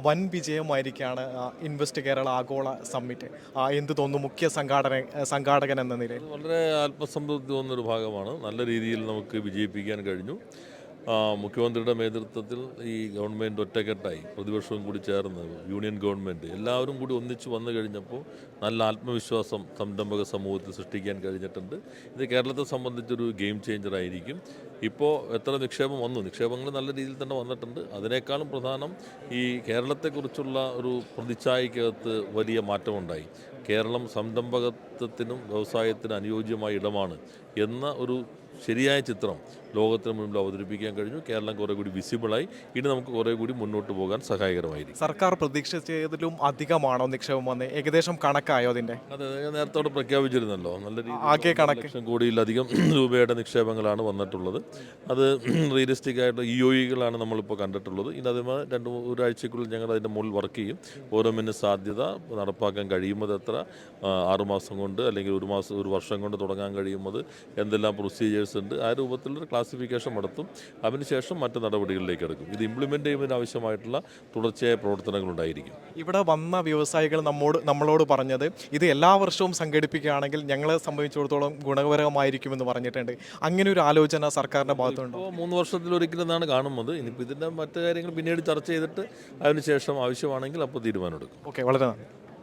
വൻ വിജയമായിരിക്കുകയാണ് ഇൻവെസ്റ്റ് കേരള ആഗോള സമ്മിറ്റ്. എന്ത് തോന്നുന്നു മുഖ്യ സംഘാടകൻ എന്ന നിലയിൽ? വളരെ ആത്മസംതൃപ്തി തോന്നുന്നൊരു ഭാഗമാണ്. നല്ല രീതിയിൽ നമുക്ക് വിജയിപ്പിക്കാൻ കഴിഞ്ഞു. മുഖ്യമന്ത്രിയുടെ നേതൃത്വത്തിൽ ഈ ഗവൺമെൻറ് ഒറ്റക്കെട്ടായി പ്രതിപക്ഷവും കൂടി ചേർന്ന് യൂണിയൻ ഗവൺമെൻറ് എല്ലാവരും കൂടി ഒന്നിച്ച് വന്നു കഴിഞ്ഞപ്പോൾ നല്ല ആത്മവിശ്വാസം സംരംഭക സമൂഹത്തിൽ സൃഷ്ടിക്കാൻ കഴിഞ്ഞിട്ടുണ്ട്. ഇത് കേരളത്തെ സംബന്ധിച്ചൊരു ഗെയിം ചേഞ്ചർ ആയിരിക്കും. ഇപ്പോൾ എത്ര നിക്ഷേപം വന്നു, നിക്ഷേപങ്ങൾ നല്ല രീതിയിൽ തന്നെ വന്നിട്ടുണ്ട്. അതിനേക്കാളും പ്രധാനം ഈ കേരളത്തെക്കുറിച്ചുള്ള ഒരു പ്രതിച്ഛായക്കകത്ത് വലിയ മാറ്റമുണ്ടായി. കേരളം സംരംഭകത്വത്തിനും വ്യവസായത്തിനും അനുയോജ്യമായ ഇടമാണ് എന്ന ഒരു ശരിയായ ചിത്രം ലോകത്തിന് മുന്നിൽ അവതരിപ്പിക്കാൻ കഴിഞ്ഞു. കേരളം കുറേ കൂടി വിസിബിളായി. ഇനി നമുക്ക് കുറേ കൂടി മുന്നോട്ട് പോകാൻ സഹായകരമായിരിക്കും. സർക്കാർ പ്രതീക്ഷിച്ചതിലും അധികമാണോ നിക്ഷേപം വന്ന്? ഏകദേശം കണക്കായോ അതിൻ്റെ? അതെ, നേരത്തോടെ പ്രഖ്യാപിച്ചിരുന്നല്ലോ. നല്ല ആകെ കണക്ക് ലക്ഷം കോടിയിലധികം രൂപയുടെ നിക്ഷേപങ്ങളാണ് വന്നിട്ടുള്ളത്. അത് റിയലിസ്റ്റിക് ആയിട്ടുള്ള ഇഒഇകളാണ് നമ്മളിപ്പോൾ കണ്ടിട്ടുള്ളത്. ഇനി അതുമായി ഒരാഴ്ചക്കുള്ളിൽ ഞങ്ങൾ അതിൻ്റെ മുകളിൽ വർക്ക് ചെയ്യും. ഓരോന്നിനും സാധ്യത നടപ്പാക്കാൻ കഴിയുന്നത് എത്ര, 6 മാസം കൊണ്ട് അല്ലെങ്കിൽ ഒരു വർഷം കൊണ്ട് തുടങ്ങാൻ കഴിയുന്നത് എന്തെല്ലാം പ്രൊസീജിയേഴ്സ് ഉണ്ട്, ആ രൂപത്തിലുള്ള ക്ലാസിഫിക്കേഷൻ നടത്തും. അതിനുശേഷം മറ്റ് നടപടികളിലേക്ക് എടുക്കും. ഇത് ഇംപ്ലിമെൻ്റ് ചെയ്യുന്നതിന് ആവശ്യമായിട്ടുള്ള തുടർച്ചയായ പ്രവർത്തനങ്ങൾ ഉണ്ടായിരിക്കും. ഇവിടെ വന്ന വ്യവസായികൾ നമ്മളോട് പറഞ്ഞത് ഇത് എല്ലാ വർഷവും സംഘടിപ്പിക്കുകയാണെങ്കിൽ ഞങ്ങളെ സംബന്ധിച്ചിടത്തോളം ഗുണകരമായിരിക്കുമെന്ന് പറഞ്ഞിട്ടുണ്ട്. അങ്ങനെ ഒരു ആലോചന സർക്കാരിൻ്റെ ഭാഗത്തുണ്ടോ? 3 വർഷത്തിലൊരിക്കലെന്നാണ് കാണുന്നത്. ഇനിയിപ്പോൾ ഇതിൻ്റെ മറ്റു കാര്യങ്ങൾ പിന്നീട് ചർച്ച ചെയ്തിട്ട് അതിനുശേഷം ആവശ്യമാണെങ്കിൽ അപ്പോൾ തീരുമാനമെടുക്കും. ഓക്കെ, വളരെ നന്ദി.